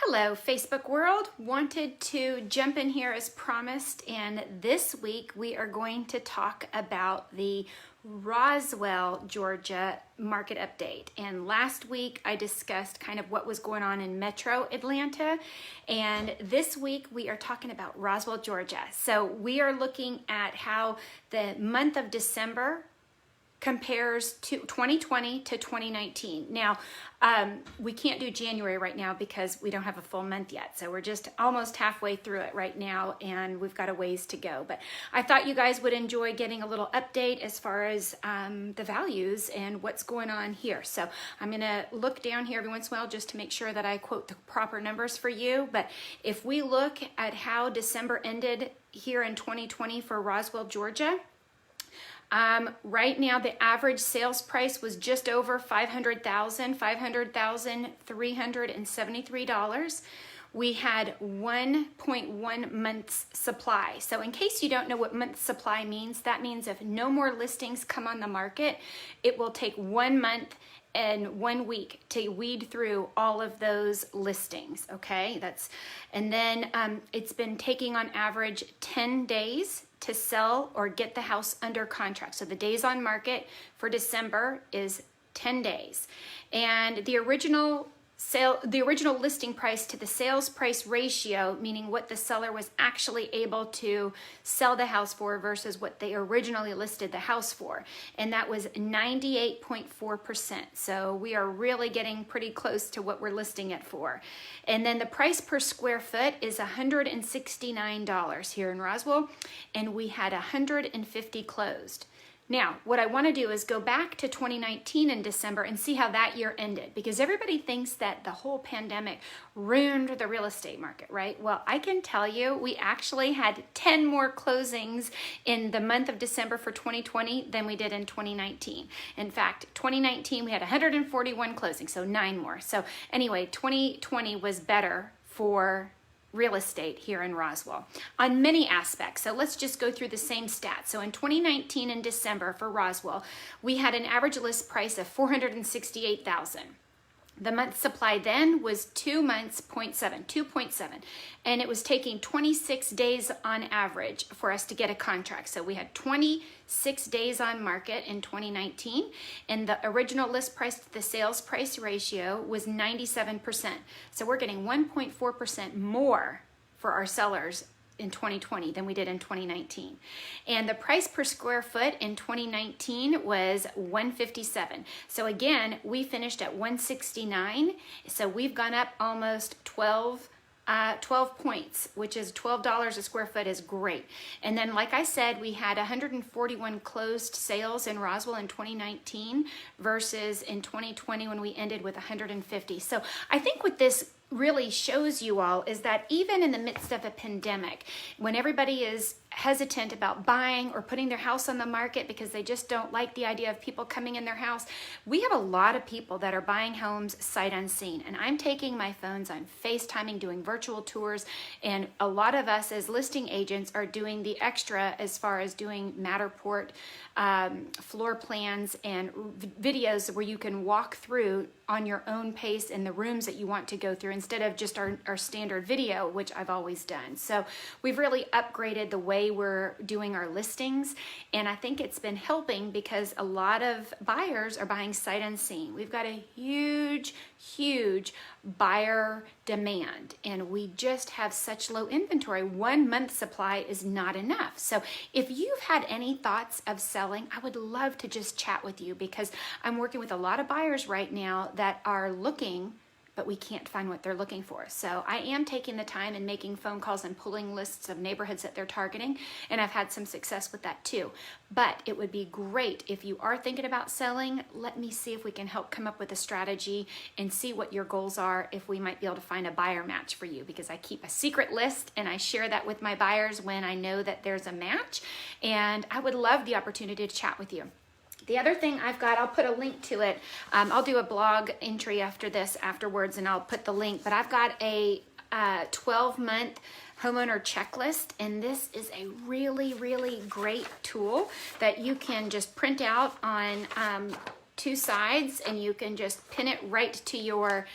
Hello, Facebook world. Wanted to jump in here as promised, and this week we are going to talk about the Roswell, Georgia market update. And last week I discussed kind of what was going on in Metro Atlanta, and this week we are talking about Roswell, Georgia. So we are looking at how the month of December compares to 2020 to 2019. Now, we can't do January right now because we don't have a full month yet. So we're just almost halfway through it right now, and we've got a ways to go. But I thought you guys would enjoy getting a little update as far as the values and what's going on here. So I'm gonna look down here every once in a while just to make sure that I quote the proper numbers for you. But if we look at how December ended here in 2020 for Roswell, Georgia, right now, the average sales price was just over $500,373. We had 1.1 months supply. So in case you don't know what month supply means, that means if no more listings come on the market, it will take 1 month and 1 week to weed through all of those listings, okay? And then it's been taking on average 10 days to sell or get the house under contract. So the days on market for December is 10 days. And the original listing price to the sales price ratio, meaning what the seller was actually able to sell the house for versus what they originally listed the house for. And that was 98.4%. So we are really getting pretty close to what we're listing it for. And then the price per square foot is $169 here in Roswell, and we had 150 closed. Now, what I want to do is go back to 2019 in December and see how that year ended, because everybody thinks that the whole pandemic ruined the real estate market, right? Well, I can tell you we actually had 10 more closings in the month of December for 2020 than we did in 2019. In fact, 2019 we had 141 closings, so 9 more. So anyway, 2020 was better for real estate here in Roswell on many aspects. So let's just go through the same stats. So in 2019 in December for Roswell, we had an average list price of $468,000. The month supply then was 2 months, 2.7, and it was taking 26 days on average for us to get a contract. So we had 26 days on market in 2019, and the original list price to the sales price ratio was 97%. So we're getting 1.4% more for our sellers in 2020 than we did in 2019. And the price per square foot in 2019 was $157. So again, we finished at $169. So we've gone up almost 12 points, which is $12 a square foot is great. And then, like I said, we had 141 closed sales in Roswell in 2019 versus in 2020 when we ended with 150. So I think what this really shows you all is that even in the midst of a pandemic, when everybody is hesitant about buying or putting their house on the market because they just don't like the idea of people coming in their house, we have a lot of people that are buying homes sight unseen. And I'm taking my phones, I'm FaceTiming, doing virtual tours, and a lot of us as listing agents are doing the extra as far as doing Matterport floor plans and videos where you can walk through on your own pace in the rooms that you want to go through instead of just our standard video, which I've always done. So we've really upgraded the way we're doing our listings, and I think it's been helping because a lot of buyers are buying sight unseen. We've got a huge buyer demand, and we just have such low inventory. 1 month supply is not enough. So if you've had any thoughts of selling, I would love to just chat with you, because I'm working with a lot of buyers right now that are looking, but we can't find what they're looking for. So I am taking the time and making phone calls and pulling lists of neighborhoods that they're targeting, and I've had some success with that too. But it would be great if you are thinking about selling. Let me see if we can help come up with a strategy and see what your goals are, if we might be able to find a buyer match for you, because I keep a secret list and I share that with my buyers when I know that there's a match, and I would love the opportunity to chat with you. The other thing I've got, I'll put a link to it. I'll do a blog entry afterwards, and I'll put the link. But I've got a 12-month homeowner checklist, and this is a really great tool that you can just print out on two sides, and you can just pin it right to your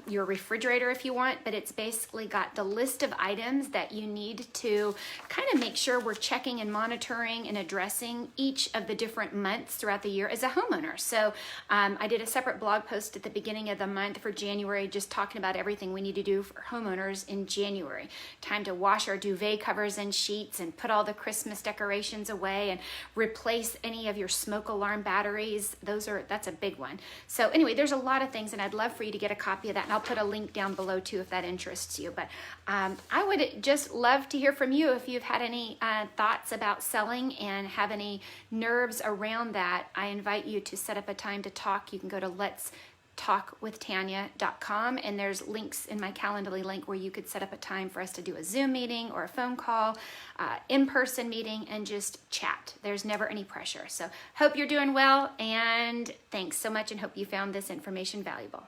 your refrigerator if you want, but it's basically got the list of items that you need to kind of make sure we're checking and monitoring and addressing each of the different months throughout the year as a homeowner. So I did a separate blog post at the beginning of the month for January, just talking about everything we need to do for homeowners in January. Time to wash our duvet covers and sheets and put all the Christmas decorations away and replace any of your smoke alarm batteries. That's a big one. So anyway, there's a lot of things, and I'd love for you to get a copy of that, and I'll put a link down below too if that interests you. But I would just love to hear from you if you've had any thoughts about selling and have any nerves around that. I invite you to set up a time to talk. You can go to letstalkwithtanya.com, and there's links in my Calendly link where you could set up a time for us to do a Zoom meeting or a phone call, in-person meeting, and just chat. There's never any pressure. So hope you're doing well, and thanks so much, and hope you found this information valuable.